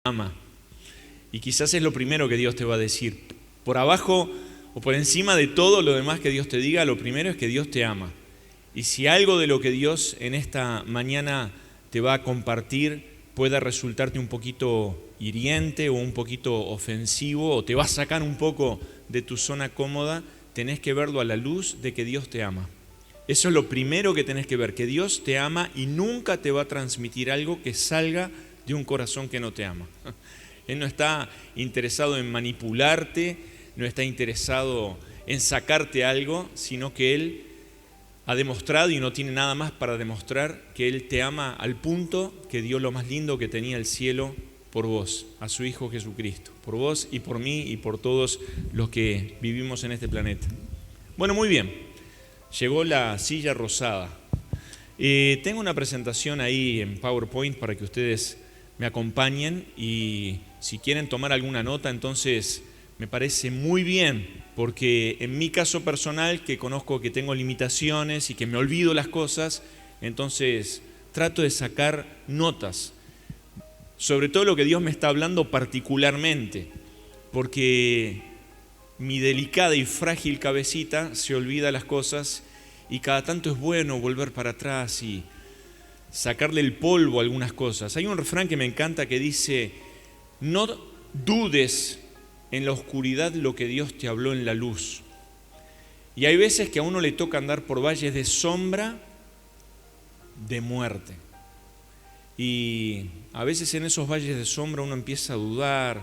Ama. Y quizás es lo primero que Dios te va a decir. Por abajo o por encima de todo lo demás que Dios te diga, lo primero es que Dios te ama. Y si algo de lo que Dios en esta mañana te va a compartir pueda resultarte un poquito hiriente o un poquito ofensivo o te va a sacar un poco de tu zona cómoda, tenés que verlo a la luz de que Dios te ama. Eso es lo primero que tenés que ver, que Dios te ama y nunca te va a transmitir algo que salga de un corazón que no te ama. Él no está interesado en manipularte, no está interesado en sacarte algo, sino que Él ha demostrado y no tiene nada más para demostrar que Él te ama al punto que dio lo más lindo que tenía el cielo por vos, a su Hijo Jesucristo, por vos y por mí y por todos los que vivimos en este planeta. Bueno, muy bien, llegó la silla rosada. Tengo una presentación ahí en PowerPoint para que ustedes me acompañen y si quieren tomar alguna nota, entonces me parece muy bien, porque en mi caso personal, que conozco que tengo limitaciones y que me olvido las cosas, entonces trato de sacar notas, sobre todo lo que Dios me está hablando particularmente, porque mi delicada y frágil cabecita se olvida las cosas y cada tanto es bueno volver para atrás y sacarle el polvo a algunas cosas. Hay un refrán que me encanta que dice: no dudes en la oscuridad lo que Dios te habló en la luz. Y hay veces que a uno le toca andar por valles de sombra, de muerte. Y a veces en esos valles de sombra uno empieza a dudar,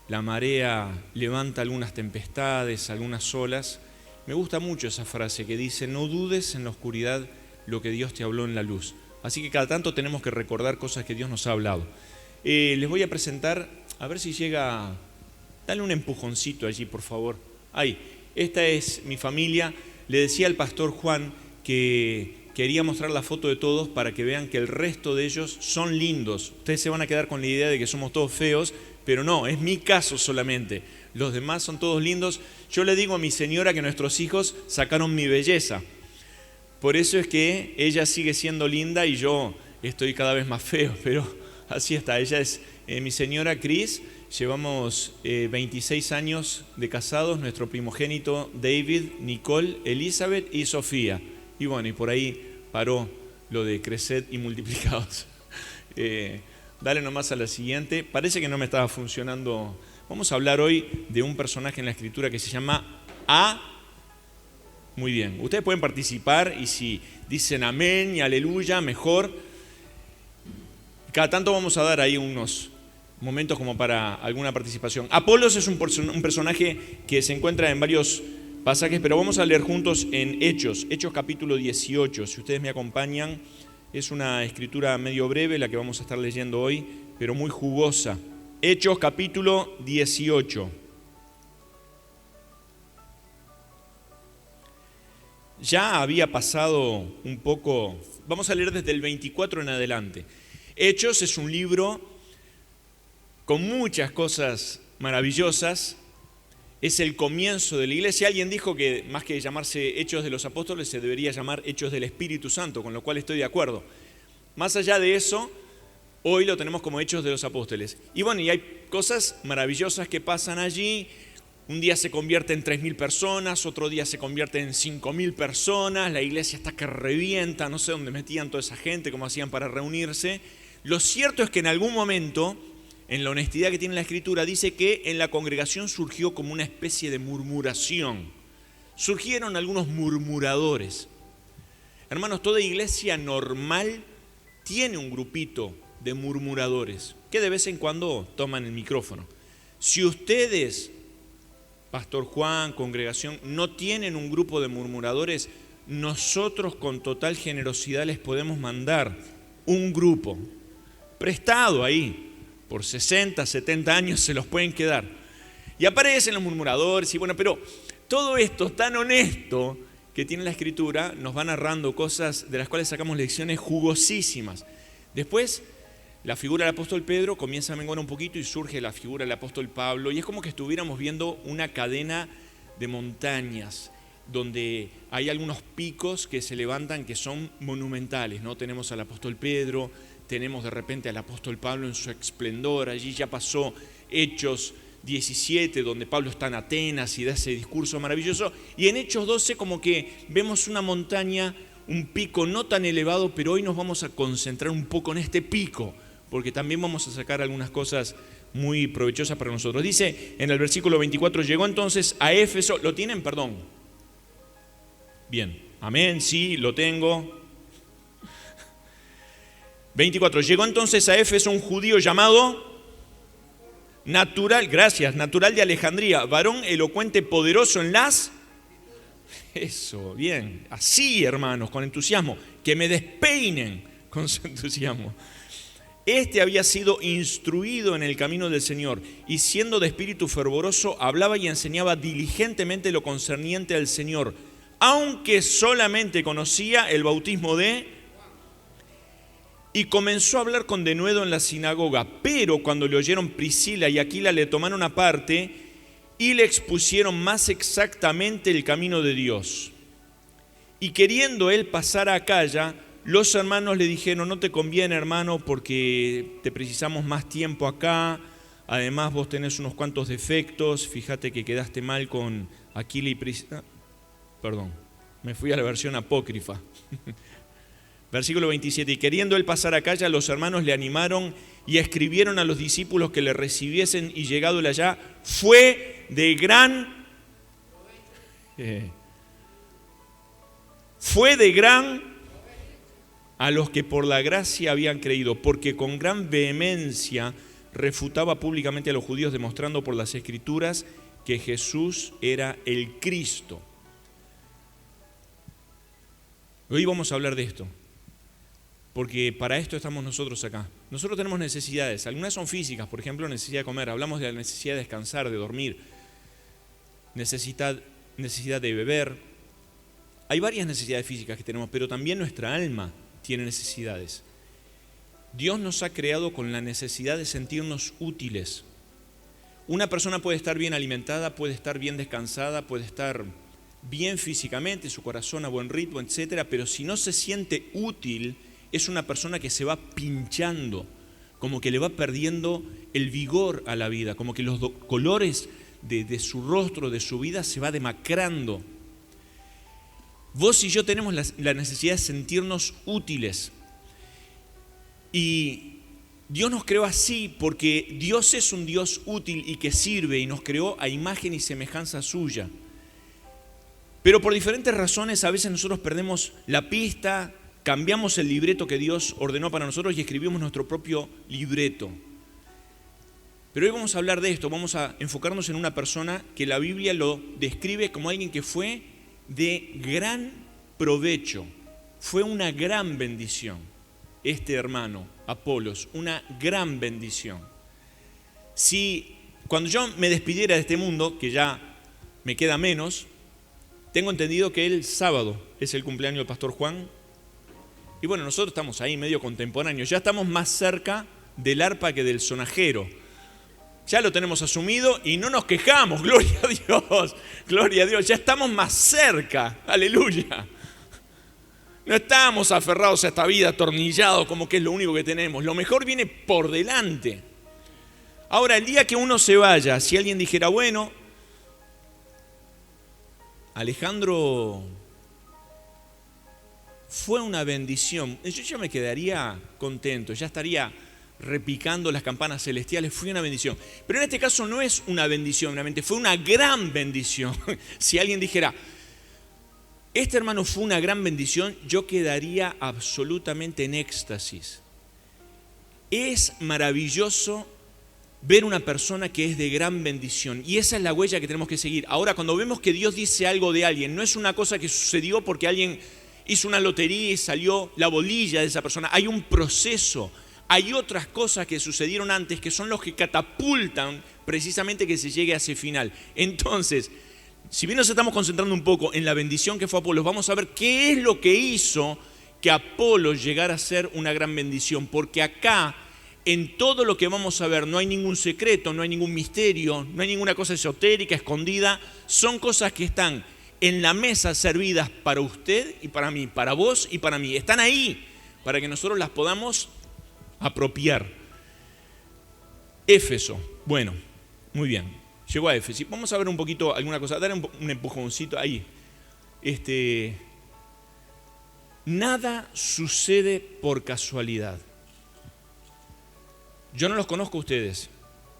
la marea levanta algunas tempestades, algunas olas. Me gusta mucho esa frase que dice: no dudes en la oscuridad lo que Dios te habló en la luz. Así que cada tanto tenemos que recordar cosas que Dios nos ha hablado. Les voy a presentar, a ver si llega, dale un empujoncito allí, por favor. Ahí, esta es mi familia. Le decía al pastor Juan que quería mostrar la foto de todos para que vean que el resto de ellos son lindos. Ustedes se van a quedar con la idea de que somos todos feos, pero no, es mi caso solamente. Los demás son todos lindos. Yo le digo a mi señora que nuestros hijos sacaron mi belleza. Por eso es que ella sigue siendo linda y yo estoy cada vez más feo, pero así está. Ella es mi señora Cris, llevamos 26 años de casados, nuestro primogénito David, Nicole, Elizabeth y Sofía. Y bueno, y por ahí paró lo de crecer y multiplicados. Dale nomás a la siguiente. Parece que no me estaba funcionando. Vamos a hablar hoy de un personaje en la Escritura que se llama A. Muy bien, ustedes pueden participar y si dicen amén y aleluya, mejor. Cada tanto vamos a dar ahí unos momentos como para alguna participación. Apolos es un personaje que se encuentra en varios pasajes, pero vamos a leer juntos en Hechos capítulo 18. Si ustedes me acompañan, es una escritura medio breve la que vamos a estar leyendo hoy, pero muy jugosa. Hechos capítulo 18. Ya había pasado un poco, vamos a leer desde el 24 en adelante. Hechos es un libro con muchas cosas maravillosas, es el comienzo de la iglesia. Alguien dijo que más que llamarse Hechos de los Apóstoles se debería llamar Hechos del Espíritu Santo, con lo cual estoy de acuerdo. Más allá de eso, hoy lo tenemos como Hechos de los Apóstoles. Y bueno, y hay cosas maravillosas que pasan allí. Un día se convierte en 3.000 personas, otro día se convierte en 5.000 personas, la iglesia está que revienta, no sé dónde metían toda esa gente, cómo hacían para reunirse. Lo cierto es que en algún momento, en la honestidad que tiene la Escritura, dice que en la congregación surgió como una especie de murmuración. Surgieron algunos murmuradores. Hermanos, toda iglesia normal tiene un grupito de murmuradores que de vez en cuando toman el micrófono. Si ustedes, Pastor Juan, congregación, no tienen un grupo de murmuradores, nosotros con total generosidad les podemos mandar un grupo prestado ahí, por 60, 70 años se los pueden quedar. Y aparecen los murmuradores y bueno, pero todo esto tan honesto que tiene la Escritura nos va narrando cosas de las cuales sacamos lecciones jugosísimas. Después, la figura del apóstol Pedro comienza a menguar un poquito y surge la figura del apóstol Pablo y es como que estuviéramos viendo una cadena de montañas. donde hay algunos picos que se levantan que son monumentales, ¿no? Tenemos al apóstol Pedro, tenemos de repente al apóstol Pablo en su esplendor, allí ya pasó Hechos 17, donde Pablo está en Atenas y da ese discurso maravilloso, y en Hechos 12 como que vemos una montaña, un pico no tan elevado, pero hoy nos vamos a concentrar un poco en este pico, porque también vamos a sacar algunas cosas muy provechosas para nosotros. Dice en el versículo 24, llegó entonces a Éfeso, ¿lo tienen? Perdón. Bien, amén, sí, lo tengo. 24, llegó entonces a Éfeso un judío llamado natural de Alejandría, varón elocuente, poderoso en las... Eso, bien, así hermanos, con entusiasmo, que me despeinen con su entusiasmo. Este había sido instruido en el camino del Señor y siendo de espíritu fervoroso, hablaba y enseñaba diligentemente lo concerniente al Señor, aunque solamente conocía el bautismo de... Y comenzó a hablar con denuedo en la sinagoga, pero cuando le oyeron Priscila y Aquila le tomaron aparte y le expusieron más exactamente el camino de Dios. Y queriendo él pasar a Acaya, los hermanos le dijeron, no te conviene hermano porque te precisamos más tiempo acá, además vos tenés unos cuantos defectos, fíjate que quedaste mal con Aquila y Priscila. Perdón, me fui a la versión apócrifa. Versículo 27, y queriendo él pasar a Acaya, los hermanos le animaron y escribieron a los discípulos que le recibiesen, y llegado él allá, fue de gran a los que por la gracia habían creído, porque con gran vehemencia refutaba públicamente a los judíos, demostrando por las Escrituras que Jesús era el Cristo. Hoy vamos a hablar de esto, porque para esto estamos nosotros acá. Nosotros tenemos necesidades, algunas son físicas, por ejemplo, necesidad de comer, hablamos de la necesidad de descansar, de dormir, necesidad de beber. Hay varias necesidades físicas que tenemos, pero también nuestra alma tiene necesidades. Dios nos ha creado con la necesidad de sentirnos útiles. Una persona puede estar bien alimentada, puede estar bien descansada, puede estar bien físicamente, su corazón a buen ritmo, etcétera, pero si no se siente útil, es una persona que se va pinchando, como que le va perdiendo el vigor a la vida, como que los colores de su rostro, de su vida, se va demacrando. Vos y yo tenemos la necesidad de sentirnos útiles. Y Dios nos creó así porque Dios es un Dios útil y que sirve, y nos creó a imagen y semejanza suya. Pero por diferentes razones a veces nosotros perdemos la pista, cambiamos el libreto que Dios ordenó para nosotros y escribimos nuestro propio libreto. Pero hoy vamos a hablar de esto, vamos a enfocarnos en una persona que la Biblia lo describe como alguien que fue de gran provecho, fue una gran bendición. Este hermano, Apolos, una gran bendición. Si cuando yo me despidiera de este mundo, que ya me queda menos, tengo entendido que el sábado es el cumpleaños del pastor Juan. Y bueno, nosotros estamos ahí medio contemporáneos, ya estamos más cerca del arpa que del sonajero. Ya lo tenemos asumido y no nos quejamos, gloria a Dios, ya estamos más cerca, aleluya. No estamos aferrados a esta vida, atornillados como que es lo único que tenemos, lo mejor viene por delante. Ahora, el día que uno se vaya, si alguien dijera, bueno, Alejandro fue una bendición, yo ya me quedaría contento, ya estaría repicando las campanas celestiales, fue una bendición. Pero en este caso no es una bendición, realmente fue una gran bendición. Si alguien dijera, este hermano fue una gran bendición, yo quedaría absolutamente en éxtasis. Es maravilloso ver una persona que es de gran bendición, y esa es la huella que tenemos que seguir. Ahora, cuando vemos que Dios dice algo de alguien, no es una cosa que sucedió porque alguien hizo una lotería y salió la bolilla de esa persona. Hay un proceso, hay otras cosas que sucedieron antes que son los que catapultan precisamente que se llegue a ese final. Entonces, si bien nos estamos concentrando un poco en la bendición que fue Apolos, vamos a ver qué es lo que hizo que Apolos llegara a ser una gran bendición. Porque acá, en todo lo que vamos a ver, no hay ningún secreto, no hay ningún misterio, no hay ninguna cosa esotérica, escondida. Son cosas que están en la mesa servidas para usted y para mí, para vos y para mí. Están ahí para que nosotros las podamos apropiar. Éfeso. Bueno, muy bien. Llegó a Éfeso. Vamos a ver un poquito alguna cosa. Dale un empujoncito ahí. Nada sucede por casualidad. Yo no los conozco a ustedes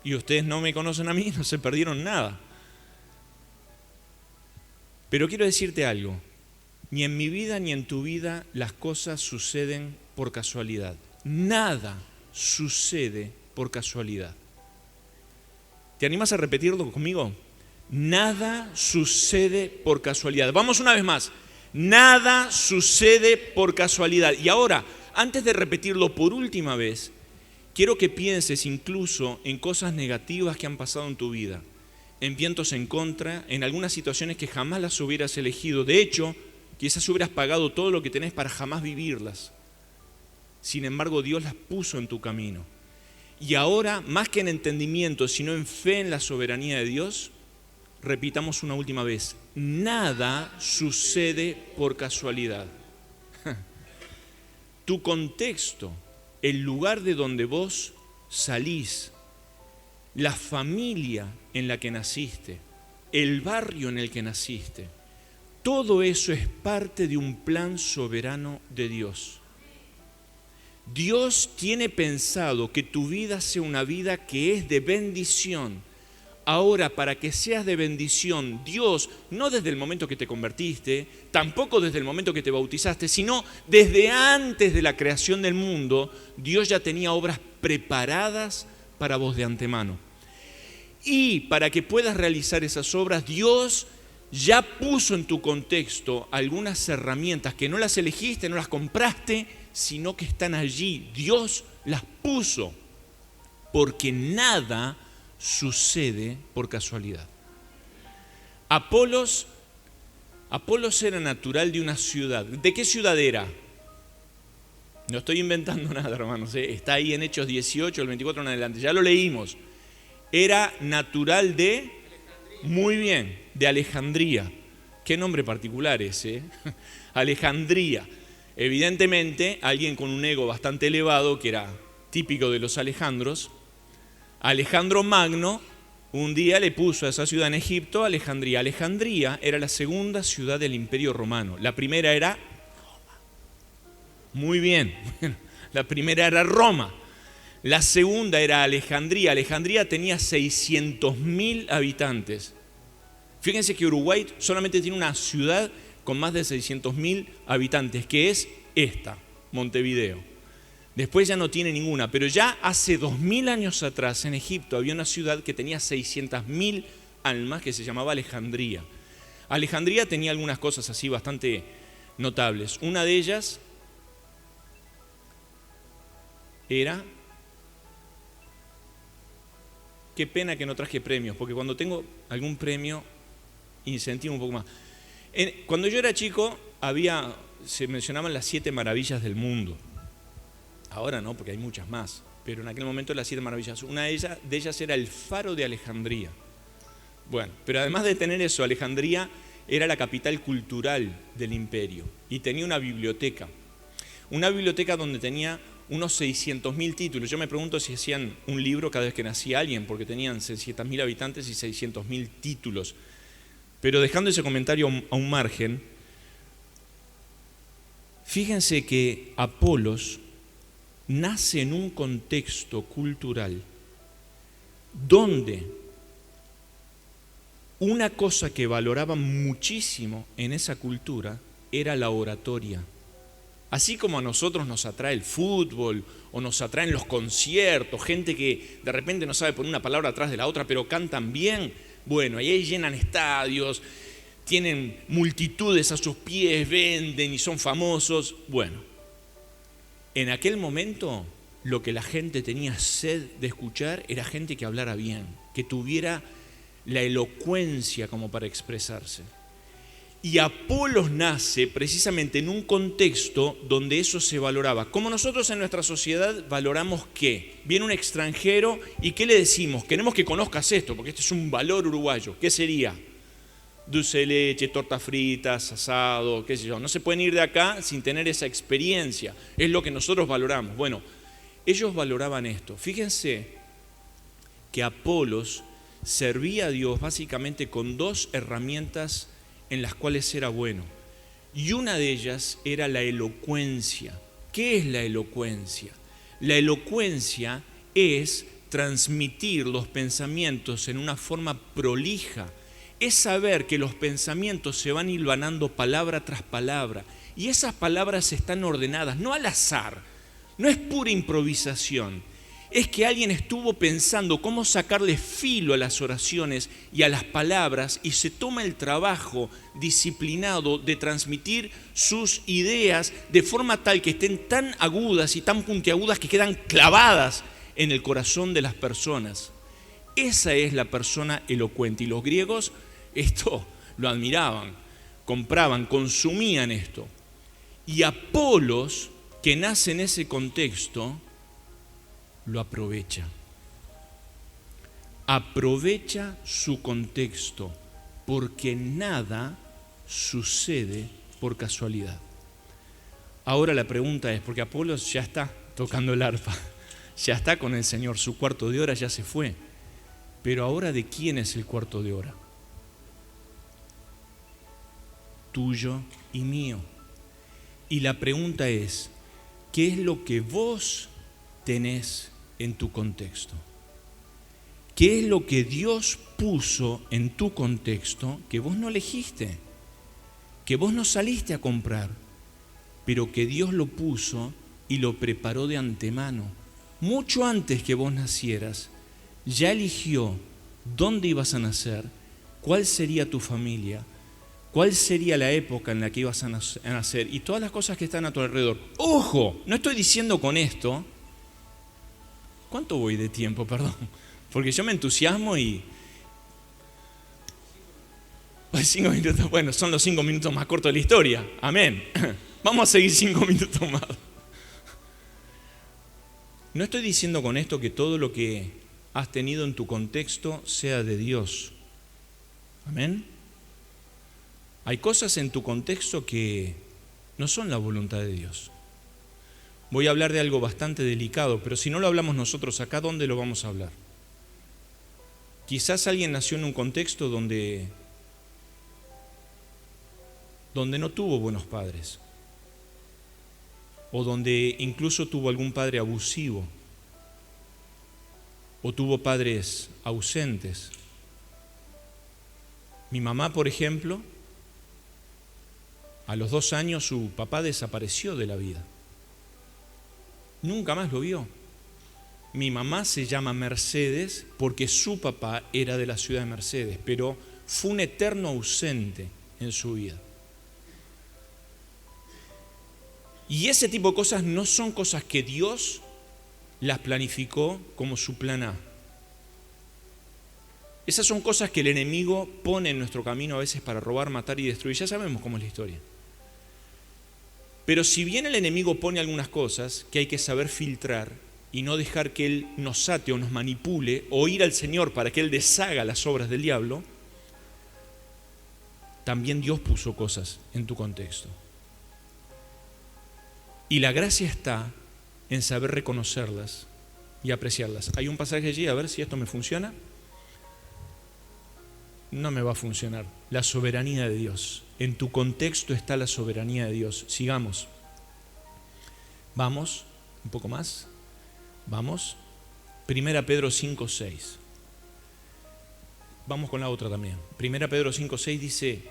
y ustedes no me conocen a mí, no se perdieron nada. Pero quiero decirte algo, ni en mi vida ni en tu vida las cosas suceden por casualidad. Nada sucede por casualidad. ¿Te animas a repetirlo conmigo? Nada sucede por casualidad. Vamos una vez más. Nada sucede por casualidad. Y ahora, antes de repetirlo por última vez, quiero que pienses incluso en cosas negativas que han pasado en tu vida, en vientos en contra, en algunas situaciones que jamás las hubieras elegido. De hecho, quizás hubieras pagado todo lo que tenés para jamás vivirlas. Sin embargo, Dios las puso en tu camino. Y ahora, más que en entendimiento, sino en fe en la soberanía de Dios, repitamos una última vez. Nada sucede por casualidad. Tu contexto, el lugar de donde vos salís, la familia en la que naciste, el barrio en el que naciste, todo eso es parte de un plan soberano de Dios. Dios tiene pensado que tu vida sea una vida que es de bendición. Ahora, para que seas de bendición, Dios, no desde el momento que te convertiste, tampoco desde el momento que te bautizaste, sino desde antes de la creación del mundo, Dios ya tenía obras preparadas para vos de antemano. Y para que puedas realizar esas obras, Dios ya puso en tu contexto algunas herramientas que no las elegiste, no las compraste, sino que están allí. Dios las puso, porque nada sucede por casualidad. Apolos era natural de una ciudad. ¿De qué ciudad era? No estoy inventando nada, hermanos. Está ahí en Hechos 18, el 24 en adelante. Ya lo leímos. Era natural de... Muy bien, de Alejandría. Qué nombre particular ese, ¿eh? Alejandría. Evidentemente, alguien con un ego bastante elevado, que era típico de los Alejandros, Alejandro Magno un día le puso a esa ciudad en Egipto Alejandría. Alejandría era la segunda ciudad del Imperio Romano. La primera era Roma. Muy bien, la primera era Roma. La segunda era Alejandría. Alejandría tenía 600.000 habitantes. Fíjense que Uruguay solamente tiene una ciudad con más de 600.000 habitantes, que es esta, Montevideo. Después ya no tiene ninguna, pero ya hace 2000 años atrás en Egipto había una ciudad que tenía 600.000 almas que se llamaba Alejandría. Alejandría tenía algunas cosas así bastante notables. Una de ellas era... Qué pena que no traje premios, porque cuando tengo algún premio incentivo un poco más. Cuando yo era chico se mencionaban las 7 maravillas del mundo. Ahora no, porque hay muchas más, pero en aquel momento las 7 maravillas. Una de ellas era el Faro de Alejandría. Bueno, pero además de tener eso, Alejandría era la capital cultural del imperio y tenía una biblioteca donde tenía unos 600.000 títulos. Yo me pregunto si hacían un libro cada vez que nacía alguien, porque tenían 600.000 habitantes y 600.000 títulos. Pero dejando ese comentario a un margen, fíjense que Apolos nace en un contexto cultural donde una cosa que valoraban muchísimo en esa cultura era la oratoria. Así como a nosotros nos atrae el fútbol o nos atraen los conciertos, gente que de repente no sabe poner una palabra atrás de la otra, pero cantan bien. Bueno, ahí llenan estadios, tienen multitudes a sus pies, venden y son famosos. Bueno, en aquel momento lo que la gente tenía sed de escuchar era gente que hablara bien, que tuviera la elocuencia como para expresarse. Y Apolos nace precisamente en un contexto donde eso se valoraba. Como nosotros en nuestra sociedad valoramos ¿qué? Viene un extranjero y ¿qué le decimos? Queremos que conozcas esto, porque este es un valor uruguayo. ¿Qué sería? dulce de leche, tortas fritas, asado, qué sé yo. No se pueden ir de acá sin tener esa experiencia. Es lo que nosotros valoramos. Bueno, ellos valoraban esto. Fíjense que Apolos servía a Dios básicamente con dos herramientas en las cuales era bueno. Y una de ellas era la elocuencia. ¿Qué es la elocuencia? La elocuencia es transmitir los pensamientos en una forma prolija. Es saber que los pensamientos se van hilvanando palabra tras palabra y esas palabras están ordenadas, no al azar, no es pura improvisación. Es que alguien estuvo pensando cómo sacarle filo a las oraciones y a las palabras y se toma el trabajo disciplinado de transmitir sus ideas de forma tal que estén tan agudas y tan puntiagudas que quedan clavadas en el corazón de las personas. Esa es la persona elocuente. Y los griegos esto lo admiraban, compraban, consumían esto. Y Apolos, que nace en ese contexto, lo aprovecha. Aprovecha su contexto, porque nada sucede por casualidad. Ahora la pregunta es, porque Apolos ya está tocando el arpa, ya está con el Señor, su cuarto de hora ya se fue. Pero ahora, ¿de quién es el cuarto de hora? Tuyo y mío. Y la pregunta es, ¿qué es lo que vos tenés en tu contexto? ¿Qué es lo que Dios puso en tu contexto que vos no elegiste? Que vos no saliste a comprar, pero que Dios lo puso y lo preparó de antemano. Mucho antes que vos nacieras, ya eligió dónde ibas a nacer, cuál sería tu familia, cuál sería la época en la que ibas a nacer y todas las cosas que están a tu alrededor. ¡Ojo! No estoy diciendo con esto... ¿Cuánto voy de tiempo? Perdón. Porque yo me entusiasmo y... 5 minutos, bueno, son los 5 minutos más cortos de la historia. Amén. Vamos a seguir 5 minutos más. No estoy diciendo con esto que todo lo que has tenido en tu contexto sea de Dios. Amén. Hay cosas en tu contexto que no son la voluntad de Dios. Voy a hablar de algo bastante delicado, pero si no lo hablamos nosotros acá, ¿dónde lo vamos a hablar? Quizás alguien nació en un contexto donde no tuvo buenos padres, o donde incluso tuvo algún padre abusivo, o tuvo padres ausentes. Mi mamá, por ejemplo, a los 2 años su papá desapareció de la vida. Nunca más lo vio. Mi mamá se llama Mercedes porque su papá era de la ciudad de Mercedes, pero fue un eterno ausente en su vida. Y ese tipo de cosas no son cosas que Dios las planificó como su plan A. Esas son cosas que el enemigo pone en nuestro camino a veces para robar, matar y destruir. Ya sabemos cómo es la historia. Pero si bien el enemigo pone algunas cosas que hay que saber filtrar y no dejar que él nos ate o nos manipule, o ir al Señor para que él deshaga las obras del diablo, también Dios puso cosas en tu contexto. Y la gracia está en saber reconocerlas y apreciarlas. Hay un pasaje allí, a ver si esto me funciona. No me va a funcionar. La soberanía de Dios. En tu contexto está la soberanía de Dios. Sigamos. Vamos, un poco más. Vamos. 1 Pedro 5:6. Vamos con la otra también. 1 Pedro 5:6 dice: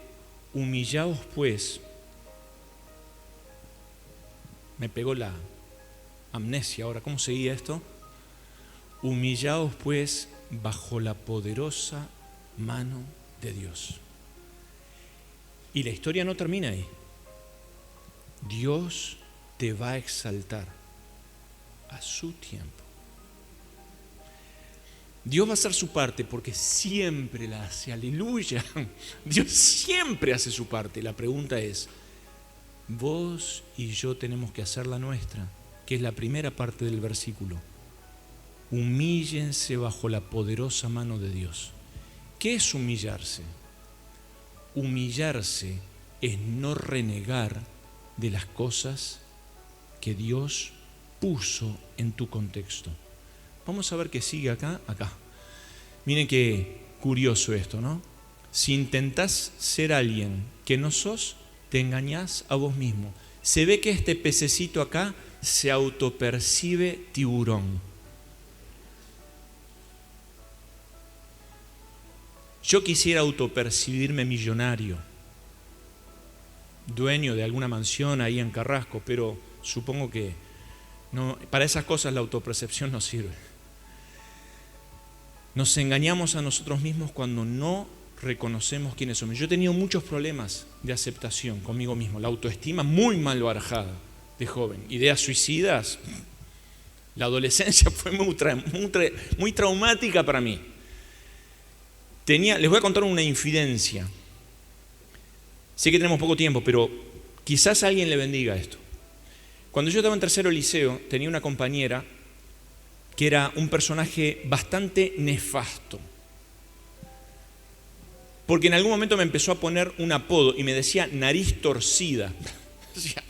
humillaos pues. Me pegó la amnesia ahora. ¿Cómo seguía esto? Humillaos pues bajo la poderosa mano de Dios. Y la historia no termina ahí. Dios te va a exaltar a su tiempo. Dios va a hacer su parte porque siempre la hace. Aleluya. Dios siempre hace su parte. La pregunta es, vos y yo tenemos que hacer la nuestra, que es la primera parte del versículo. Humíllense bajo la poderosa mano de Dios. ¿Qué es humillarse? humillarse es no renegar de las cosas que Dios puso en tu contexto. Vamos a ver qué sigue acá. Miren qué curioso esto, ¿no? Si intentás ser alguien que no sos, te engañás a vos mismo. Se ve que este pececito acá se autopercibe tiburón. Yo quisiera autopercibirme millonario, dueño de alguna mansión ahí en Carrasco, pero supongo que no, para esas cosas la autopercepción no sirve. Nos engañamos a nosotros mismos cuando no reconocemos quiénes somos. Yo he tenido muchos problemas de aceptación conmigo mismo, la autoestima muy mal barajada de joven, ideas suicidas. La adolescencia fue muy traumática para mí. Les voy a contar una infidencia. Sé que tenemos poco tiempo, pero quizás a alguien le bendiga esto. Cuando yo estaba en tercero liceo, tenía una compañera que era un personaje bastante nefasto. Porque en algún momento me empezó a poner un apodo y me decía nariz torcida.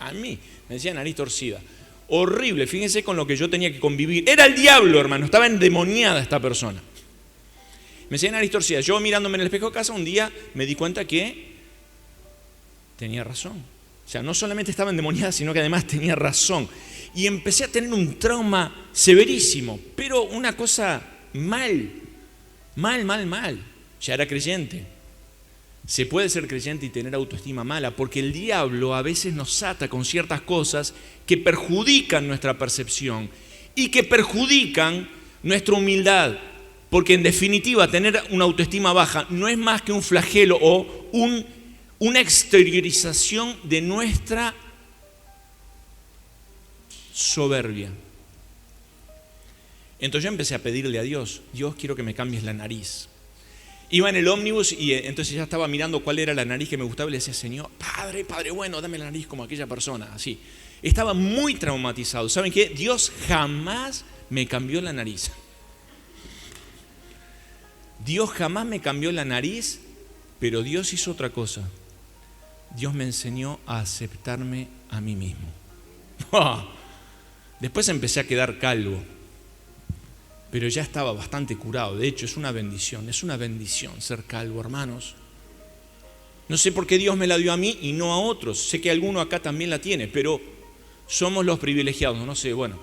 A mí me decía nariz torcida. Horrible, fíjense con lo que yo tenía que convivir. Era el diablo, hermano, estaba endemoniada esta persona. Me decía nariz torcida. Yo mirándome en el espejo de casa un día me di cuenta que tenía razón. O sea, no solamente estaba endemoniada, sino que además tenía razón. Y empecé a tener un trauma severísimo, pero una cosa mal. Ya era creyente. Se puede ser creyente y tener autoestima mala, porque el diablo a veces nos ata con ciertas cosas que perjudican nuestra percepción y que perjudican nuestra humildad. Porque en definitiva tener una autoestima baja no es más que un flagelo o una exteriorización de nuestra soberbia. Entonces yo empecé a pedirle a Dios, quiero que me cambies la nariz. Iba en el ómnibus y entonces ya estaba mirando cuál era la nariz que me gustaba y le decía, Señor, Padre bueno, dame la nariz como aquella persona, así. Estaba muy traumatizado. ¿Saben qué? Dios jamás me cambió la nariz. Dios jamás me cambió la nariz, pero Dios hizo otra cosa. Dios me enseñó a aceptarme a mí mismo. Después empecé a quedar calvo, pero ya estaba bastante curado. De hecho, es una bendición ser calvo, hermanos. No sé por qué Dios me la dio a mí y no a otros. Sé que alguno acá también la tiene, pero somos los privilegiados, no sé, bueno.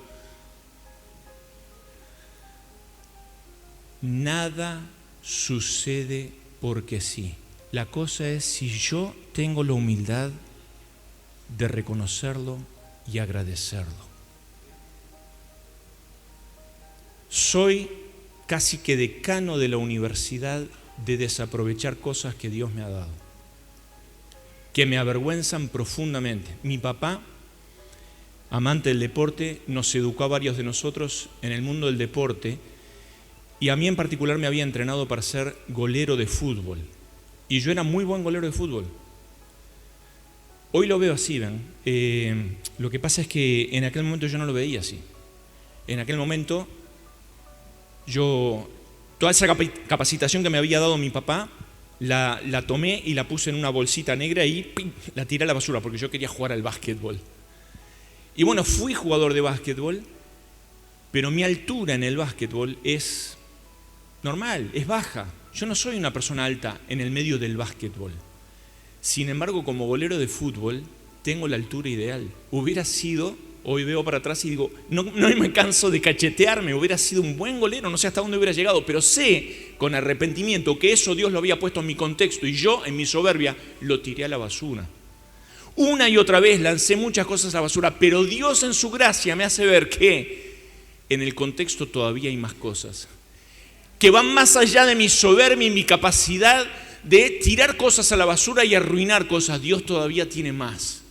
Nada sucede porque sí. La cosa es si yo tengo la humildad de reconocerlo y agradecerlo. Soy casi que decano de la universidad de desaprovechar cosas que Dios me ha dado, que me avergüenzan profundamente. Mi papá, amante del deporte, nos educó a varios de nosotros en el mundo del deporte. Y a mí en particular me había entrenado para ser golero de fútbol. Y yo era muy buen golero de fútbol. Hoy lo veo así, ¿ven? Lo que pasa es que en aquel momento yo no lo veía así. En aquel momento toda esa capacitación que me había dado mi papá, la tomé y la puse en una bolsita negra y ¡pim!, la tiré a la basura porque yo quería jugar al básquetbol. Y bueno, fui jugador de básquetbol, pero mi altura en el básquetbol es normal, es baja. Yo no soy una persona alta en el medio del básquetbol. Sin embargo, como golero de fútbol, tengo la altura ideal. Hubiera sido, hoy veo para atrás y digo, no me canso de cachetearme, hubiera sido un buen golero, no sé hasta dónde hubiera llegado, pero sé con arrepentimiento que eso Dios lo había puesto en mi contexto y yo, en mi soberbia, lo tiré a la basura. Una y otra vez lancé muchas cosas a la basura, pero Dios en su gracia me hace ver que en el contexto todavía hay más cosas que van más allá de mi soberbia y mi capacidad de tirar cosas a la basura y arruinar cosas. Dios todavía tiene más.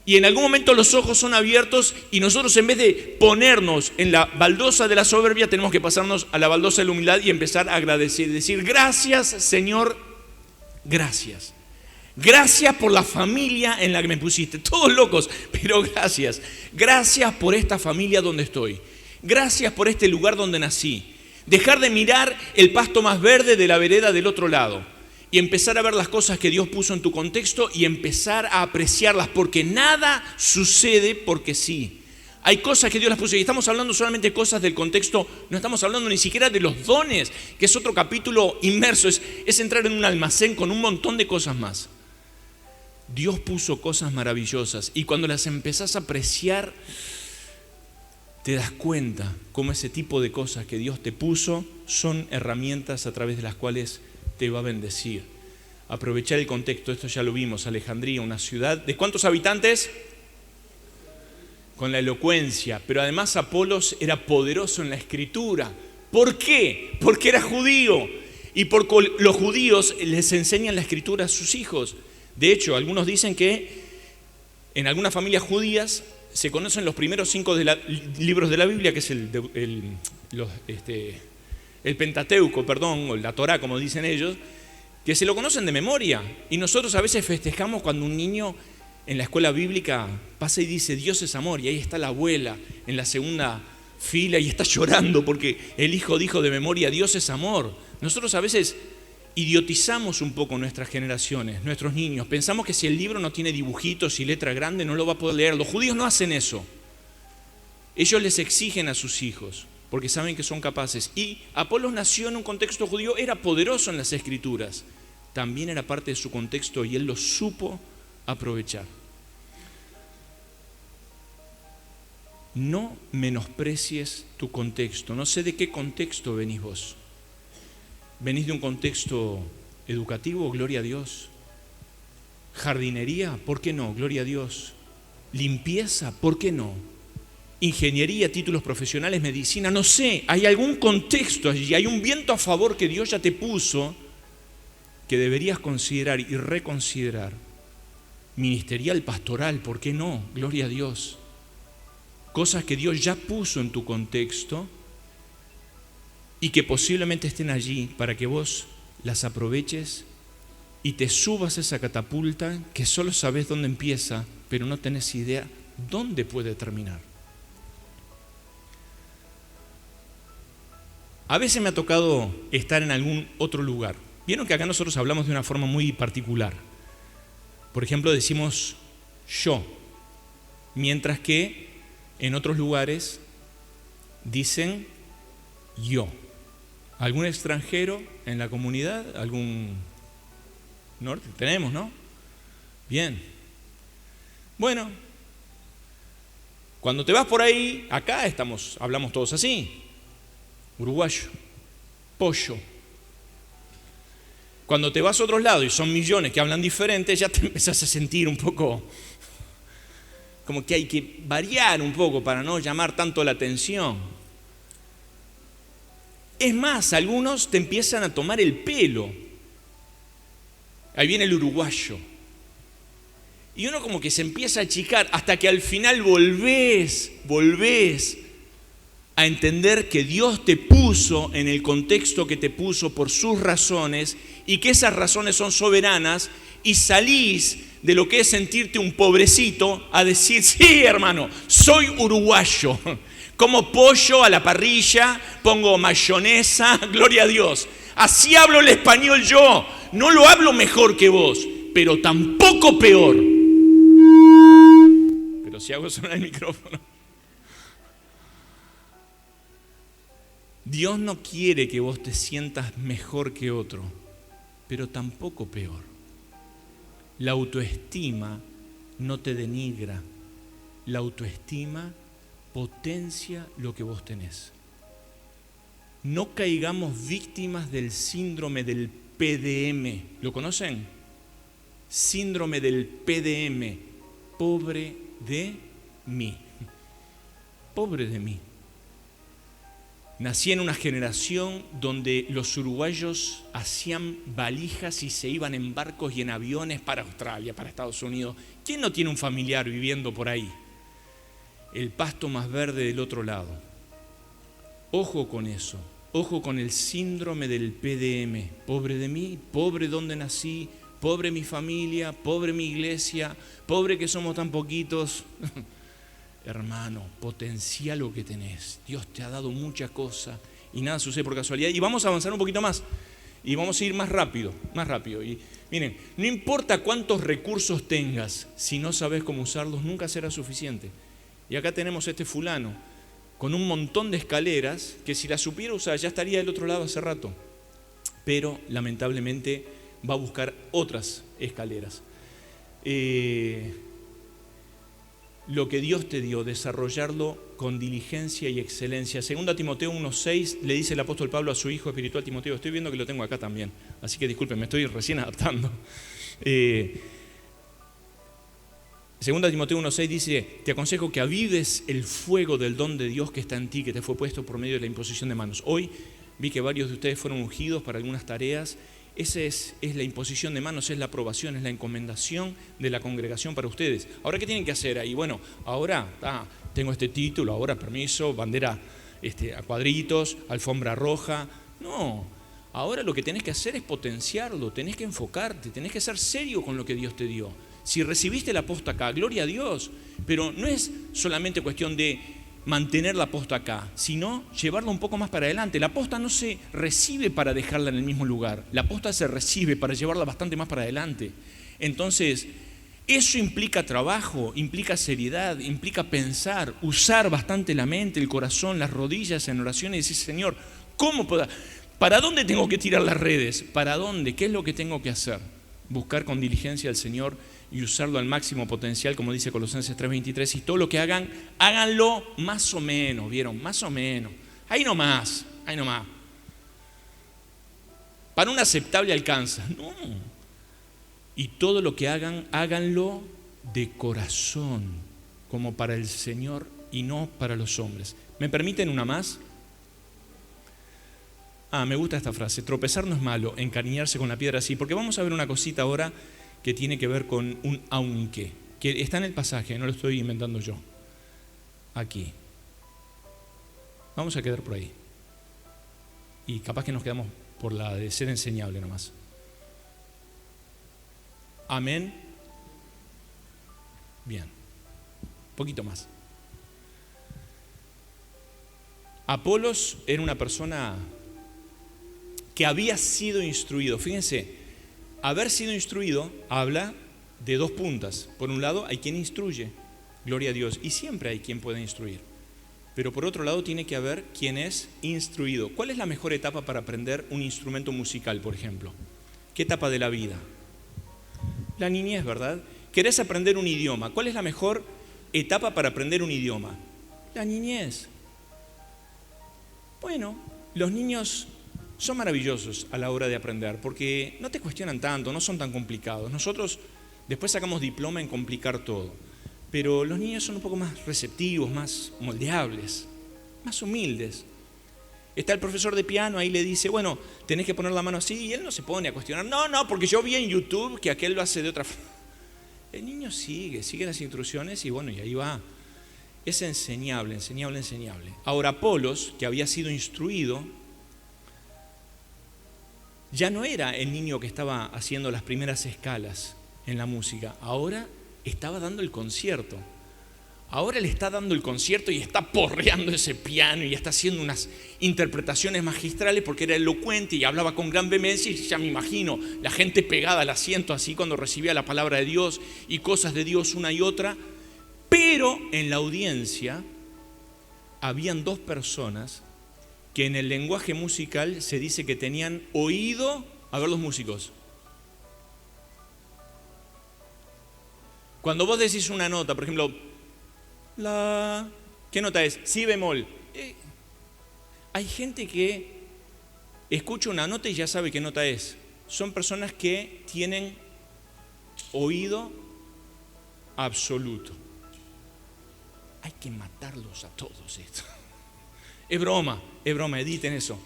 Y en algún momento los ojos son abiertos y nosotros, en vez de ponernos en la baldosa de la soberbia, tenemos que pasarnos a la baldosa de la humildad y empezar a agradecer, decir gracias, Señor, gracias. Gracias por la familia en la que me pusiste. Todos locos, pero gracias. Gracias por esta familia donde estoy. Gracias por este lugar donde nací. Dejar de mirar el pasto más verde de la vereda del otro lado y empezar a ver las cosas que Dios puso en tu contexto y empezar a apreciarlas, porque nada sucede porque sí. Hay cosas que Dios las puso, y estamos hablando solamente de cosas del contexto, no estamos hablando ni siquiera de los dones, que es otro capítulo inmerso, es entrar en un almacén con un montón de cosas más. Dios puso cosas maravillosas, y cuando las empezás a apreciar, te das cuenta cómo ese tipo de cosas que Dios te puso son herramientas a través de las cuales te va a bendecir. Aprovechar el contexto, esto ya lo vimos, Alejandría, una ciudad, ¿de cuántos habitantes? Con la elocuencia, pero además Apolos era poderoso en la escritura. ¿Por qué? Porque era judío, y porque los judíos les enseñan la escritura a sus hijos. De hecho, algunos dicen que en algunas familias judías se conocen los primeros 5 libros de la Biblia, que es el Pentateuco, o la Torá, como dicen ellos, que se lo conocen de memoria. Y nosotros a veces festejamos cuando un niño en la escuela bíblica pasa y dice Dios es amor, y ahí está la abuela en la segunda fila y está llorando porque el hijo dijo de memoria Dios es amor. Nosotros a veces idiotizamos un poco nuestras generaciones, nuestros niños. Pensamos que si el libro no tiene dibujitos y letra grande no lo va a poder leer. Los judíos no hacen eso. Ellos les exigen a sus hijos porque saben que son capaces. Y Apolos nació en un contexto judío, era poderoso en las escrituras. También era parte de su contexto y él lo supo aprovechar. No menosprecies tu contexto. No sé de qué contexto venís vos. ¿Venís de un contexto educativo? Gloria a Dios. ¿Jardinería? ¿Por qué no? Gloria a Dios. ¿Limpieza? ¿Por qué no? ¿Ingeniería, títulos profesionales, medicina? No sé, hay algún contexto allí, hay un viento a favor que Dios ya te puso que deberías considerar y reconsiderar. Ministerial, pastoral, ¿por qué no? Gloria a Dios. Cosas que Dios ya puso en tu contexto y que posiblemente estén allí para que vos las aproveches y te subas a esa catapulta que solo sabes dónde empieza, pero no tenés idea dónde puede terminar. A veces me ha tocado estar en algún otro lugar. Vieron que acá nosotros hablamos de una forma muy particular. Por ejemplo, decimos yo, mientras que en otros lugares dicen yo. ¿Algún extranjero en la comunidad? ¿Algún norte? Tenemos, ¿no? Bien. Bueno, cuando te vas por ahí, acá hablamos todos así. Uruguayo, pollo. Cuando te vas a otros lados y son millones que hablan diferente, ya te empezás a sentir un poco como que hay que variar un poco para no llamar tanto la atención. Es más, algunos te empiezan a tomar el pelo. Ahí viene el uruguayo. Y uno como que se empieza a achicar hasta que al final volvés a entender que Dios te puso en el contexto que te puso por sus razones y que esas razones son soberanas, y salís de lo que es sentirte un pobrecito a decir, sí hermano, soy uruguayo, como pollo a la parrilla, pongo mayonesa, gloria a Dios. Así hablo el español yo, no lo hablo mejor que vos, pero tampoco peor. Pero si hago sonar el micrófono. Dios no quiere que vos te sientas mejor que otro, pero tampoco peor. La autoestima no te denigra, la autoestima potencia lo que vos tenés. No caigamos víctimas del síndrome del PDM. ¿Lo conocen? Síndrome del PDM. Pobre de mí. Pobre de mí. Nací en una generación donde los uruguayos hacían valijas y se iban en barcos y en aviones para Australia, para Estados Unidos. ¿Quién no tiene un familiar viviendo por ahí? El pasto más verde del otro lado. Ojo con eso, ojo con el síndrome del PDM. Pobre de mí, pobre donde nací, pobre mi familia, pobre mi iglesia, pobre que somos tan poquitos. Hermano, potencia lo que tenés. Dios te ha dado muchas cosas y nada sucede por casualidad. Y vamos a avanzar un poquito más. Y vamos a ir más rápido, más rápido. Y miren, no importa cuántos recursos tengas, si no sabes cómo usarlos, nunca será suficiente. Y acá tenemos este fulano con un montón de escaleras que si las supiera usar ya estaría del otro lado hace rato. Pero lamentablemente va a buscar otras escaleras. Lo que Dios te dio, desarrollarlo con diligencia y excelencia. 2 Timoteo 1:6 le dice el apóstol Pablo a su hijo espiritual Timoteo. Estoy viendo que lo tengo acá también, así que disculpen, me estoy recién adaptando. 2 Timoteo 1:6 dice: te aconsejo que avives el fuego del don de Dios que está en ti, que te fue puesto por medio de la imposición de manos. Hoy vi que varios de ustedes fueron ungidos para algunas tareas. Esa es la imposición de manos, es la aprobación, es la encomendación de la congregación para ustedes. Ahora, ¿qué tienen que hacer ahí? Bueno, ahora tengo este título, ahora permiso, bandera a cuadritos, alfombra roja. No, ahora lo que tenés que hacer es potenciarlo, tenés que enfocarte, tenés que ser serio con lo que Dios te dio. Si recibiste la posta acá, gloria a Dios, pero no es solamente cuestión de mantener la posta acá, sino llevarla un poco más para adelante. La posta no se recibe para dejarla en el mismo lugar, la posta se recibe para llevarla bastante más para adelante. Entonces, eso implica trabajo, implica seriedad, implica pensar, usar bastante la mente, el corazón, las rodillas en oración y decir: Señor, ¿cómo puedo? ¿Para dónde tengo que tirar las redes? ¿Para dónde? ¿Qué es lo que tengo que hacer? Buscar con diligencia al Señor y usarlo al máximo potencial, como dice Colosenses 3:23, y todo lo que hagan, háganlo más o menos, ¿vieron? Más o menos. Ahí nomás, ahí nomás. Para un aceptable alcanza. No. Y todo lo que hagan, háganlo de corazón, como para el Señor y no para los hombres. ¿Me permiten una más? Me gusta esta frase: tropezar no es malo, encariñarse con la piedra sí, porque vamos a ver una cosita ahora que tiene que ver con un aunque, que está en el pasaje, no lo estoy inventando yo. Aquí. Vamos a quedar por ahí. Y capaz que nos quedamos por la de ser enseñable nomás. Amén. Bien. Un poquito más. Apolos era una persona que había sido instruido. Fíjense, haber sido instruido habla de dos puntas. Por un lado, hay quien instruye, gloria a Dios, y siempre hay quien puede instruir. Pero por otro lado, tiene que haber quien es instruido. ¿Cuál es la mejor etapa para aprender un instrumento musical, por ejemplo? ¿Qué etapa de la vida? La niñez, ¿verdad? ¿Querés aprender un idioma? ¿Cuál es la mejor etapa para aprender un idioma? La niñez. Bueno, los niños son maravillosos a la hora de aprender porque no te cuestionan tanto, no son tan complicados. Nosotros después sacamos diploma en complicar todo, pero los niños son un poco más receptivos, más moldeables, más humildes. Está el profesor de piano, ahí le dice: bueno, tenés que poner la mano así, y él no se pone a cuestionar: no, porque yo vi en YouTube que aquel lo hace de otra forma. El niño sigue las instrucciones y bueno, y ahí va. Es enseñable. Ahora, Apolos, que había sido instruido, ya no era el niño que estaba haciendo las primeras escalas en la música, ahora estaba dando el concierto. Ahora le está dando el concierto y está porreando ese piano y está haciendo unas interpretaciones magistrales porque era elocuente y hablaba con gran vehemencia, y ya me imagino la gente pegada al asiento así cuando recibía la palabra de Dios y cosas de Dios una y otra. Pero en la audiencia habían dos personas que en el lenguaje musical se dice que tenían oído. A ver los músicos. Cuando vos decís una nota, por ejemplo, ¿qué nota es? Si bemol. Hay gente que escucha una nota y ya sabe qué nota es. Son personas que tienen oído absoluto. Hay que matarlos a todos estos. Es broma, editen eso.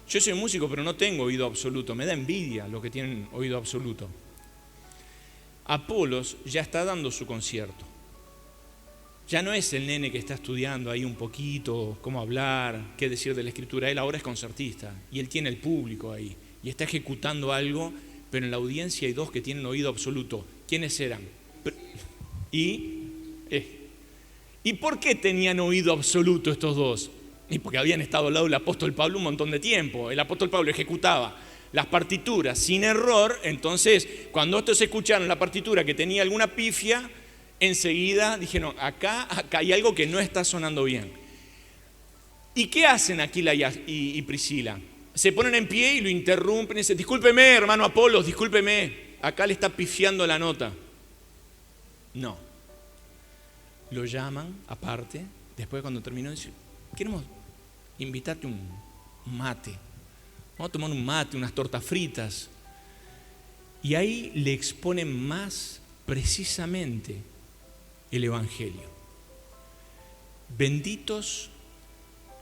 Yo soy músico, pero no tengo oído absoluto. Me da envidia los que tienen oído absoluto. Apolos ya está dando su concierto. Ya no es el nene que está estudiando ahí un poquito cómo hablar, qué decir de la escritura. Él ahora es concertista y él tiene el público ahí y está ejecutando algo, pero en la audiencia hay dos que tienen oído absoluto. ¿Quiénes eran? ¿Y por qué tenían oído absoluto estos dos? Y porque habían estado al lado del apóstol Pablo un montón de tiempo. El apóstol Pablo ejecutaba las partituras sin error, entonces cuando estos escucharon la partitura que tenía alguna pifia, enseguida dijeron, acá hay algo que no está sonando bien. ¿Y qué hacen Aquila y Priscila? Se ponen en pie y lo interrumpen y dicen, discúlpeme, hermano Apolos, discúlpeme, acá le está pifiando la nota. No. Lo llaman aparte, después cuando terminó, dicen, queremos invitarte un mate. Vamos a tomar un mate, unas tortas fritas. Y ahí le exponen más precisamente el Evangelio. Benditos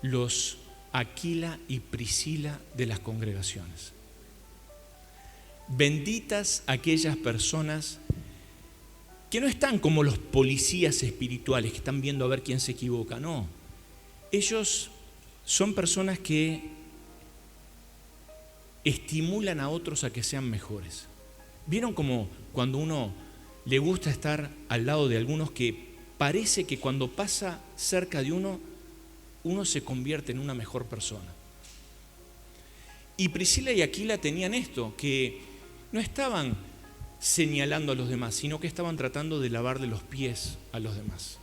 los Aquila y Priscila de las congregaciones. Benditas aquellas personas que no están como los policías espirituales que están viendo a ver quién se equivoca. No, ellos son personas que estimulan a otros a que sean mejores. ¿Vieron como cuando uno le gusta estar al lado de algunos que parece que cuando pasa cerca de uno se convierte en una mejor persona? Y Priscila y Aquila tenían esto, que no estaban señalando a los demás, sino que estaban tratando de lavarle los pies a los demás.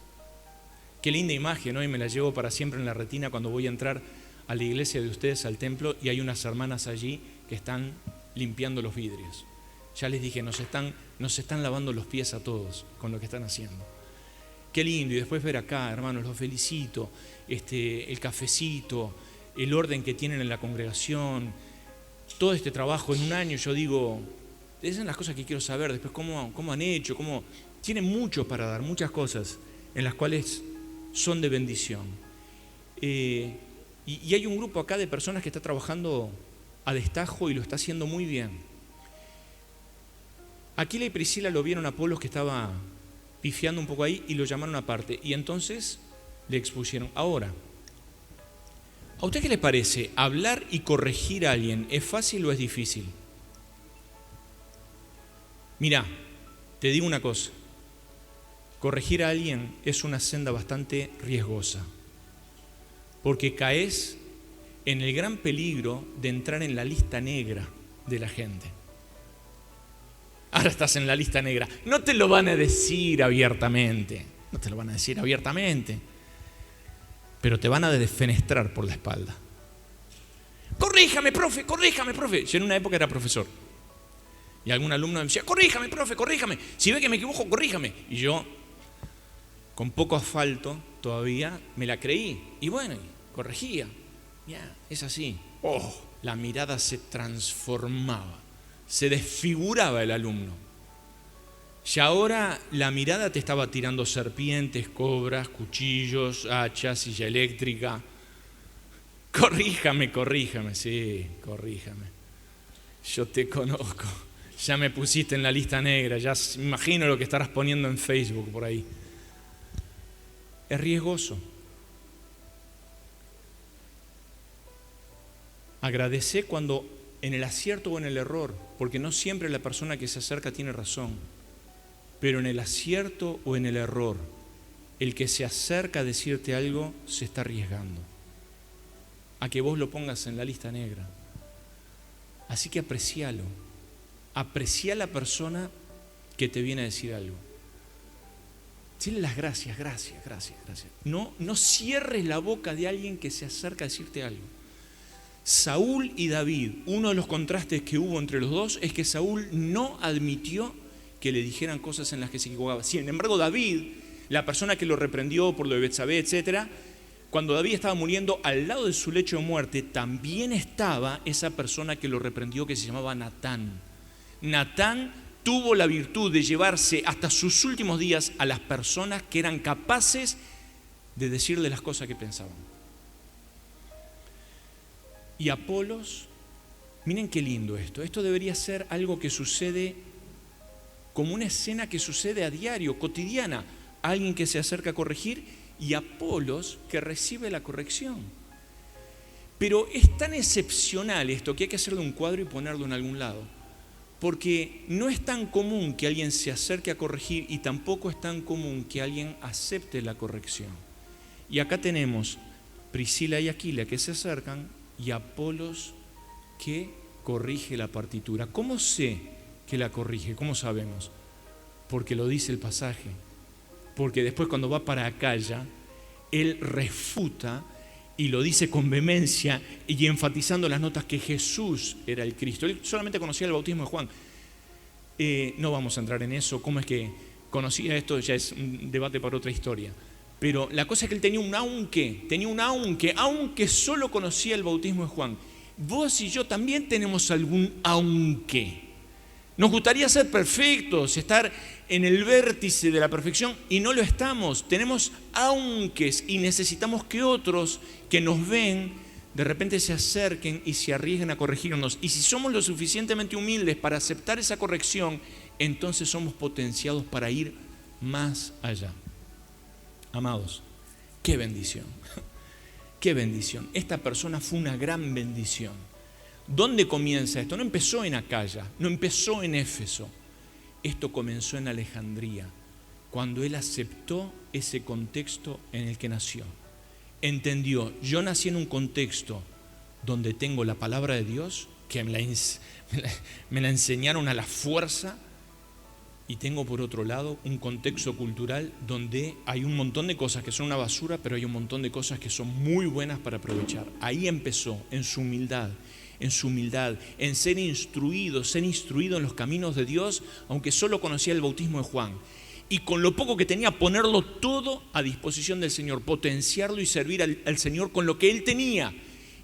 Qué linda imagen, ¿no? Y me la llevo para siempre en la retina cuando voy a entrar a la iglesia de ustedes, al templo, y hay unas hermanas allí que están limpiando los vidrios. Ya les dije, nos están lavando los pies a todos con lo que están haciendo. Qué lindo, y después ver acá, hermanos, los felicito, el cafecito, el orden que tienen en la congregación, todo este trabajo en un año, yo digo, esas son las cosas que quiero saber, después cómo han hecho, tienen mucho para dar, muchas cosas en las cuales son de bendición. Y hay un grupo acá de personas que está trabajando a destajo y lo está haciendo muy bien. Aquila y Priscila lo vieron a Apolos que estaba pifiando un poco ahí y lo llamaron aparte. Y entonces le expusieron. Ahora, ¿a usted qué le parece? ¿Hablar y corregir a alguien es fácil o es difícil? Mirá, te digo una cosa. Corregir a alguien es una senda bastante riesgosa, porque caes en el gran peligro de entrar en la lista negra de la gente. Ahora estás en la lista negra. No te lo van a decir abiertamente, pero te van a defenestrar por la espalda. Corríjame, profe. Yo en una época era profesor. Y algún alumno me decía, corríjame, profe, corríjame. Si ve que me equivoco, corríjame. Y yo, con poco asfalto todavía, me la creí. Y bueno, corregía. Ya, es así. La mirada se transformaba. Se desfiguraba el alumno. Y ahora la mirada te estaba tirando serpientes, cobras, cuchillos, hachas, silla eléctrica. Corríjame, sí, corríjame. Yo te conozco. Ya me pusiste en la lista negra, ya me imagino lo que estarás poniendo en Facebook por ahí. Es riesgoso. Agradece cuando en el acierto o en el error, porque no siempre la persona que se acerca tiene razón, pero en el acierto o en el error, el que se acerca a decirte algo se está arriesgando a que vos lo pongas en la lista negra. Así que aprecialo. Aprecia a la persona que te viene a decir algo. Dile las gracias. No cierres la boca de alguien que se acerca a decirte algo. Saúl y David, uno de los contrastes que hubo entre los dos es que Saúl no admitió que le dijeran cosas en las que se equivocaba. Sin embargo, David, la persona que lo reprendió por lo de Betsabé, etc., cuando David estaba muriendo, al lado de su lecho de muerte, también estaba esa persona que lo reprendió, que se llamaba Natán. Natán tuvo la virtud de llevarse hasta sus últimos días a las personas que eran capaces de decirle las cosas que pensaban. Y Apolos, miren qué lindo esto. Esto debería ser algo que sucede como una escena que sucede a diario, cotidiana. Alguien que se acerca a corregir y Apolos que recibe la corrección. Pero es tan excepcional esto que hay que hacerle un cuadro y ponerlo en algún lado. Porque no es tan común que alguien se acerque a corregir y tampoco es tan común que alguien acepte la corrección. Y acá tenemos Priscila y Aquila que se acercan y Apolos que corrige la partitura. ¿Cómo sé que la corrige? ¿Cómo sabemos? Porque lo dice el pasaje. Porque después cuando va para Acaya, él refuta y lo dice con vehemencia y enfatizando las notas que Jesús era el Cristo. Él solamente conocía el bautismo de Juan. No vamos a entrar en eso, cómo es que conocía esto, ya es un debate para otra historia. Pero la cosa es que él tenía un aunque solo conocía el bautismo de Juan. Vos y yo también tenemos algún aunque. Nos gustaría ser perfectos, estar en el vértice de la perfección y no lo estamos. Tenemos aunques y necesitamos que otros que nos ven de repente se acerquen y se arriesguen a corregirnos. Y si somos lo suficientemente humildes para aceptar esa corrección, entonces somos potenciados para ir más allá. Amados, qué bendición, qué bendición. Esta persona fue una gran bendición. ¿Dónde comienza esto? No empezó en Acaya, no empezó en Éfeso. Esto comenzó en Alejandría, cuando él aceptó ese contexto en el que nació. Entendió, yo nací en un contexto donde tengo la palabra de Dios, que me la enseñaron a la fuerza, y tengo por otro lado un contexto cultural donde hay un montón de cosas que son una basura, pero hay un montón de cosas que son muy buenas para aprovechar. Ahí empezó, en su humildad, en ser instruido en los caminos de Dios, aunque solo conocía el bautismo de Juan. Y con lo poco que tenía, ponerlo todo a disposición del Señor, potenciarlo y servir al Señor con lo que él tenía.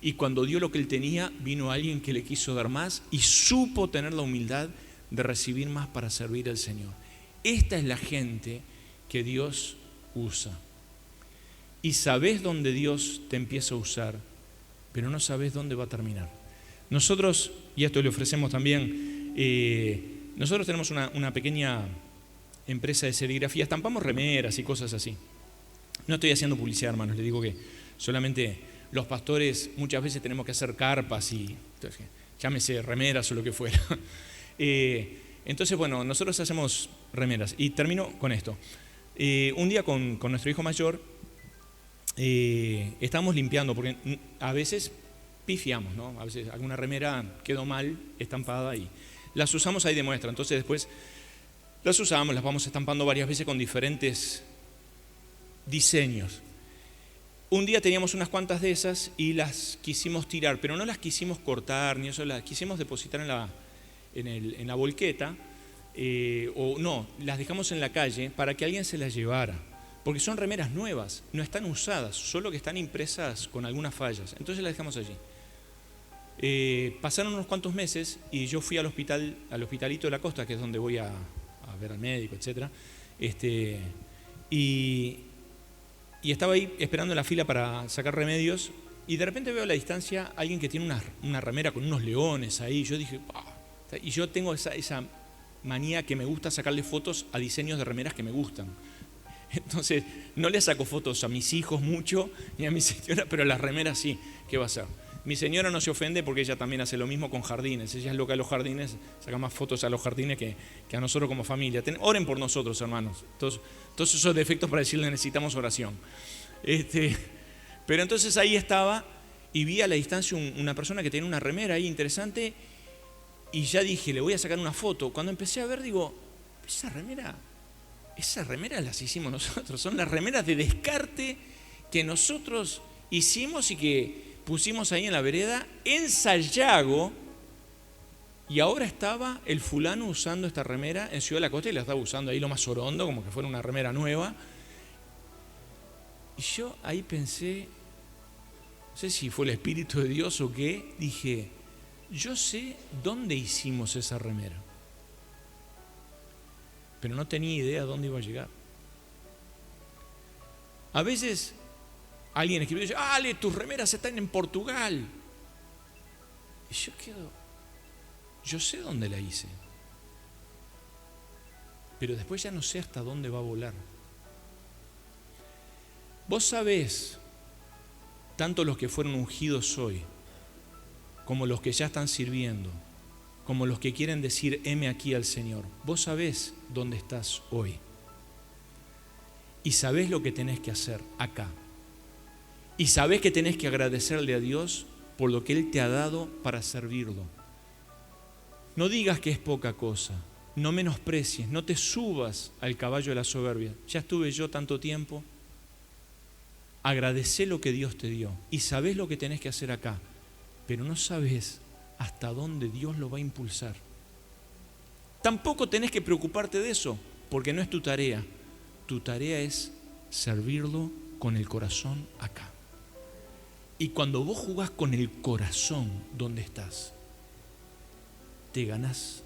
Y cuando dio lo que él tenía, vino alguien que le quiso dar más y supo tener la humildad de recibir más para servir al Señor. Esta es la gente que Dios usa. Y sabés dónde Dios te empieza a usar, pero no sabés dónde va a terminar. Nosotros, y esto le ofrecemos también, nosotros tenemos una pequeña empresa de serigrafía, estampamos remeras y cosas así. No estoy haciendo publicidad, hermanos, les digo que solamente los pastores muchas veces tenemos que hacer carpas y entonces, llámese remeras o lo que fuera. Entonces, bueno, nosotros hacemos remeras y termino con esto. Un día con nuestro hijo mayor estábamos limpiando, porque a veces pifiamos, ¿no? A veces alguna remera quedó mal estampada y las usamos ahí de muestra. Entonces después las usamos, las vamos estampando varias veces con diferentes diseños. Un día teníamos unas cuantas de esas y las quisimos tirar, pero no las quisimos cortar, ni eso, las quisimos depositar en la volqueta, o no, las dejamos en la calle para que alguien se las llevara, porque son remeras nuevas, no están usadas, solo que están impresas con algunas fallas, entonces las dejamos allí. Pasaron unos cuantos meses y yo fui al hospitalito de la costa, que es donde voy a ver al médico, etc. Y estaba ahí esperando en la fila para sacar remedios y de repente veo a la distancia a alguien que tiene una remera con unos leones ahí. Yo dije, y yo tengo esa manía que me gusta sacarle fotos a diseños de remeras que me gustan. Entonces no le saco fotos a mis hijos mucho ni a mi señora, pero a las remeras sí. ¿Qué va a hacer? Mi señora no se ofende porque ella también hace lo mismo con jardines. Ella es loca de los jardines, saca más fotos a los jardines que a nosotros como familia. Oren por nosotros, hermanos. Todos esos defectos para decirle necesitamos oración. Pero entonces ahí estaba y vi a la distancia una persona que tenía una remera ahí interesante y ya dije, le voy a sacar una foto. Cuando empecé a ver, digo, esas remeras las hicimos nosotros. Son las remeras de descarte que nosotros hicimos y que pusimos ahí en la vereda, en Sayago, y ahora estaba el fulano usando esta remera en Ciudad de la Costa y la estaba usando ahí lo más orondo, como que fuera una remera nueva. Y yo ahí pensé, no sé si fue el Espíritu de Dios o qué, dije, yo sé dónde hicimos esa remera, pero no tenía idea dónde iba a llegar. A veces alguien escribió y dice, Ale, tus remeras están en Portugal. Y yo quedo, yo sé dónde la hice, pero después ya no sé hasta dónde va a volar. Vos sabés, tanto los que fueron ungidos hoy, como los que ya están sirviendo, como los que quieren decir, heme aquí al Señor, vos sabés dónde estás hoy. Y sabés lo que tenés que hacer acá. Y sabés que tenés que agradecerle a Dios por lo que Él te ha dado para servirlo. No digas que es poca cosa, no menosprecies, no te subas al caballo de la soberbia. Ya estuve yo tanto tiempo. Agradecé lo que Dios te dio y sabés lo que tenés que hacer acá, pero no sabés hasta dónde Dios lo va a impulsar. Tampoco tenés que preocuparte de eso, porque no es tu tarea. Tu tarea es servirlo con el corazón acá. Y cuando vos jugás con el corazón donde estás, te ganás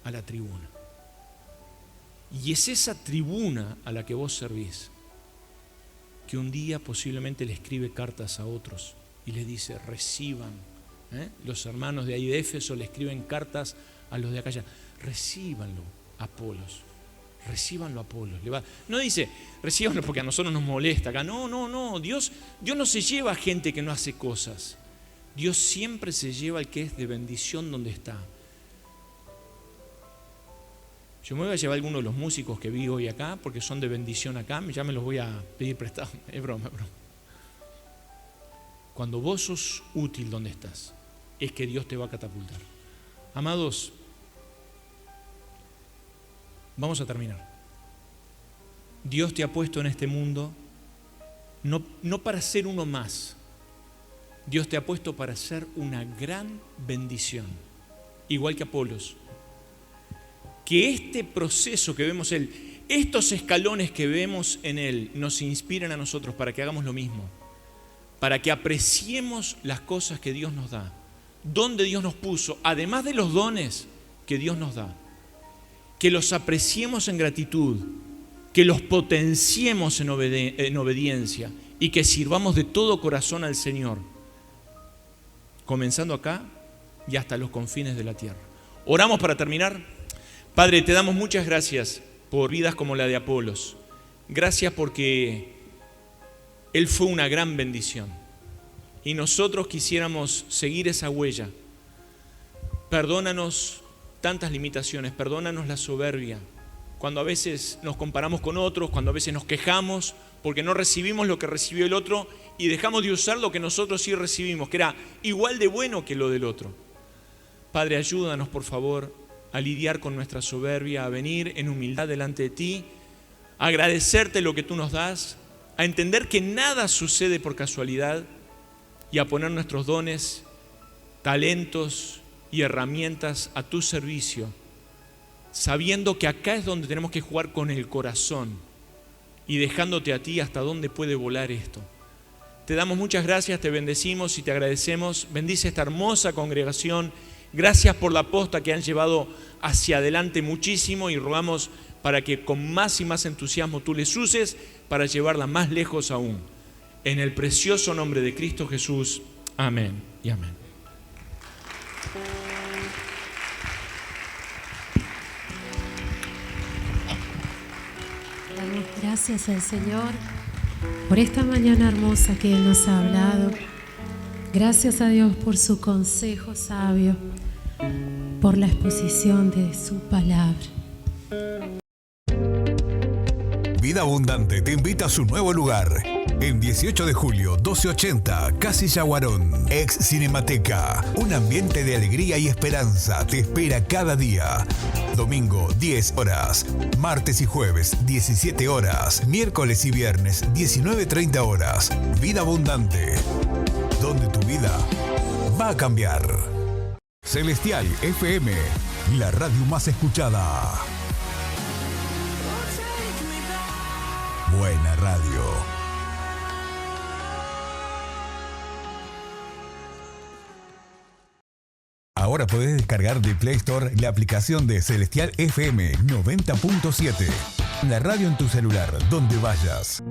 a la tribuna. Y es esa tribuna a la que vos servís que un día posiblemente le escribe cartas a otros y les dice, reciban. Los hermanos de ahí de Éfeso le escriben cartas a los de acá allá. Recíbanlo, Apolos. Recíbanlo, Apolos. No dice, recíbanlo porque a nosotros nos molesta acá. No. Dios no se lleva a gente que no hace cosas. Dios siempre se lleva al que es de bendición donde está. Yo me voy a llevar a algunos de los músicos que vi hoy acá porque son de bendición acá. Ya me los voy a pedir prestados. Es broma. Cuando vos sos útil donde estás, es que Dios te va a catapultar. Amados, vamos a terminar. Dios te ha puesto en este mundo no para ser uno más. Dios te ha puesto para ser una gran bendición, igual que Apolos. Que este proceso que vemos estos escalones que vemos en él, nos inspiren a nosotros para que hagamos lo mismo, para que apreciemos las cosas que Dios nos da, donde Dios nos puso, además de los dones que Dios nos da, que los apreciemos en gratitud, que los potenciemos en obediencia y que sirvamos de todo corazón al Señor, comenzando acá y hasta los confines de la tierra. Oramos para terminar. Padre, te damos muchas gracias por vidas como la de Apolos. Gracias porque él fue una gran bendición y nosotros quisiéramos seguir esa huella. Perdónanos tantas limitaciones, perdónanos la soberbia, cuando a veces nos comparamos con otros, cuando a veces nos quejamos porque no recibimos lo que recibió el otro y dejamos de usar lo que nosotros sí recibimos, que era igual de bueno que lo del otro. Padre, ayúdanos por favor a lidiar con nuestra soberbia, a venir en humildad delante de ti, a agradecerte lo que tú nos das, a entender que nada sucede por casualidad y a poner nuestros dones, talentos y herramientas a tu servicio, sabiendo que acá es donde tenemos que jugar con el corazón y dejándote a ti hasta dónde puede volar esto. Te damos muchas gracias, te bendecimos y te agradecemos. Bendice esta hermosa congregación. Gracias por la posta que han llevado hacia adelante muchísimo y rogamos para que con más y más entusiasmo tú les uses para llevarla más lejos aún. En el precioso nombre de Cristo Jesús. Amén y amén. Damos gracias al Señor por esta mañana hermosa que Él nos ha hablado. Gracias a Dios por su consejo sabio, por la exposición de su palabra. Vida Abundante te invita a su nuevo lugar. En 18 de julio, 1280, Casilla Guarón, ex Cinemateca. Un ambiente de alegría y esperanza te espera cada día. Domingo, 10 horas. Martes y jueves, 17 horas. Miércoles y viernes, 19:30 horas. Vida Abundante, donde tu vida va a cambiar. Celestial FM, la radio más escuchada. Buena radio. Ahora podés descargar de Play Store la aplicación de Celestial FM 90.7. La radio en tu celular, donde vayas.